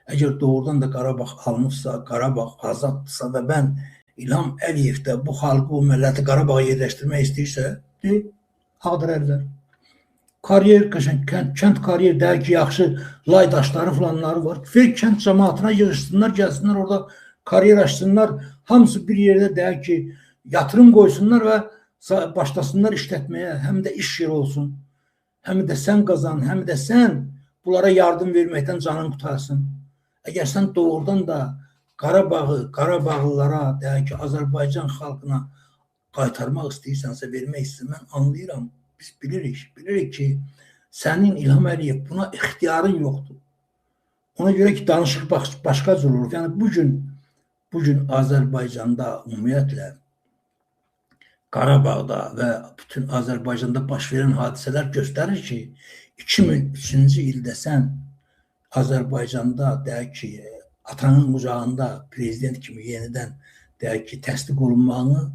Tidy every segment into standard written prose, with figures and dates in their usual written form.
Əgər doğrudan da Qarabağ alınıbsa, Qarabağ azaddısa və mən İlham Əliyev də bu xalqı, bu milləti Qarabağa yerləşdirmək istəyirsə, Ağdərəlilər. Kariyer, kənd kariyer deyək ki, yaxşı laydaşları falanları var. Ver kənd cəmaatına yığışsınlar, gəlsinlər orada kariyer açsınlar. Hamısı bir yerdə deyək ki, yatırım qoysunlar və başlasınlar işlətməyə. Həm də iş yeri olsun. Həm də sən qazan, həm də sən bunlara yardım verməkdən canın qutarsın. Əgər sən doğrudan da Qarabağı, Qarabağlılara, deyək ki, Azərbaycan xalqına qaytarmaq istəyirsənsə, vermək istəyirsən, mən anlayıram. Biz bilirik ki, sənin İlham Əliyev buna ixtiyarın yoxdur. Ona görə ki, danışıq başqa cür olur. Yəni, bugün Azərbaycanda ümumiyyətlə Qarabağda və bütün Azərbaycanda baş verən hadisələr göstərir ki, 2003-cü ildə sən Azərbaycanda deyək ki, atanın qucağında prezident kimi yenidən deyək ki, təsdiq olunmağını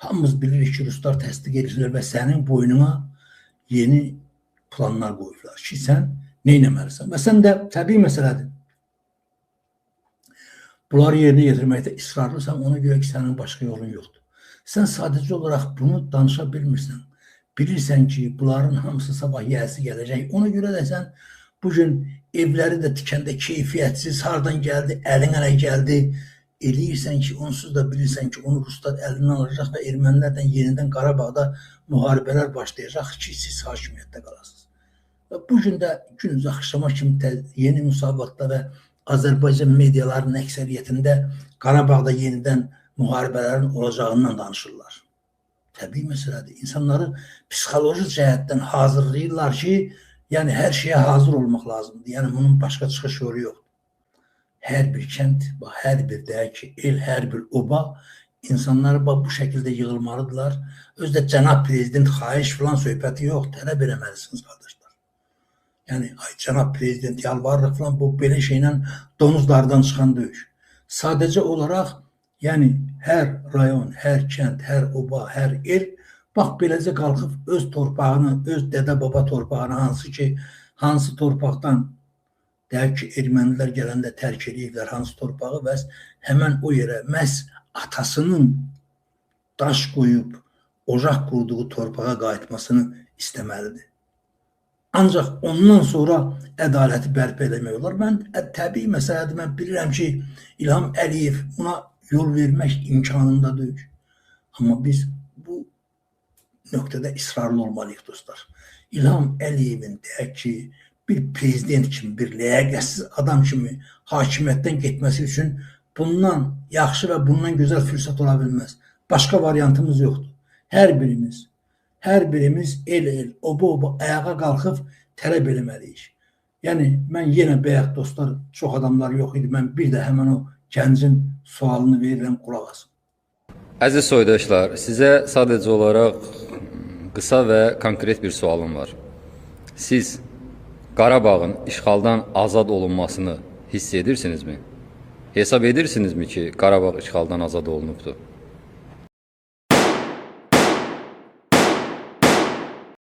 hamımız bilirik ki, Ruslar təsdiq edirlər və sənin boynuna yeni planlar qoyurlar ki, sən nə etməlisən? Və sən də təbii məsələdir. Bunları yerinə yetirməkdə israrlısan, ona görə ki, sənin başqa yolun yoxdur. Sən sadəcə olaraq bunu danışa bilmirsən. Bilirsən ki, bunların hamısı sabah yəsi gələcək. Ona görə də sən bugün evləri də tikəndə keyfiyyətsiz, hardan gəldi, əlin ələ gəldi, eləyirsən ki, onsuz da bilirsən ki, onu Ruslar əlindən alacaq və ermənilərdən yenidən Qarabağda müharibələr başlayacaq ki, siz hakimiyyətdə qalasınız. Və bugün də günüz axşama kimi yeni müsavatda və Azərbaycan medialarının əksəriyyətində Qarabağda yenidən müharibələrin olacağından danışırlar. Təbii məsələdir. İnsanları psixoloji cəhətdən hazırlayırlar ki, yəni hər şeyə hazır olmaq lazımdır. Yəni bunun başqa çıxış yolu yoxdur. Hər bir kənd, hər bir deyək ki, el, hər bir oba insanları bu şəkildə yığılmalıdırlar. Özdə cənab prezident xahiş filan söhbəti yox, tələb eləməlisiniz qardaşlar. Yəni, cənab prezident yalvarırıq filan, bu belə şeylə donuzlardan çıxan deyil. Sadəcə olaraq, yəni hər rayon, hər kənd, hər oba, hər el bax beləcə qalxıb öz torpağını, öz dədə-baba torpağını, hansı torpaqdan deyək ki, ermənilər gələndə tərk ediblər hansı torpağı və həmən o yerə məhz atasının daş qoyub, ocaq qurduğu torpağa qayıtmasını istəməlidir. Ancaq ondan sonra ədaləti bərpa eləmək olar. Mən təbii məsələdir, mən bilirəm ki, İlham Əliyev buna yol vermək imkanında deyil. Amma biz bu nöqtədə israrlı olmalıyıq dostlar. İlham Əliyevin deyək ki, bir prezident kimi, bir ləyaqətsiz adam kimi hakimiyyətdən getməsi üçün bundan yaxşı və bundan gözəl fürsət ola bilməz. Başqa variantımız yoxdur. Hər birimiz el, oba ayağa qalxıb tələb eləməliyik. Yəni, mən yenə bəyək dostlar, çox adamlar yox idi. Mən bir də həmən o gəncin sualını verirəm, qulaq asın. Əziz soydaşlar, sizə sadəcə olaraq qısa və konkret bir sualım var. Siz Qarabağın işğaldan azad olunmasını hiss edirsinizmi? Hesab edirsinizmi ki, Qarabağ işğaldan azad olunubdur?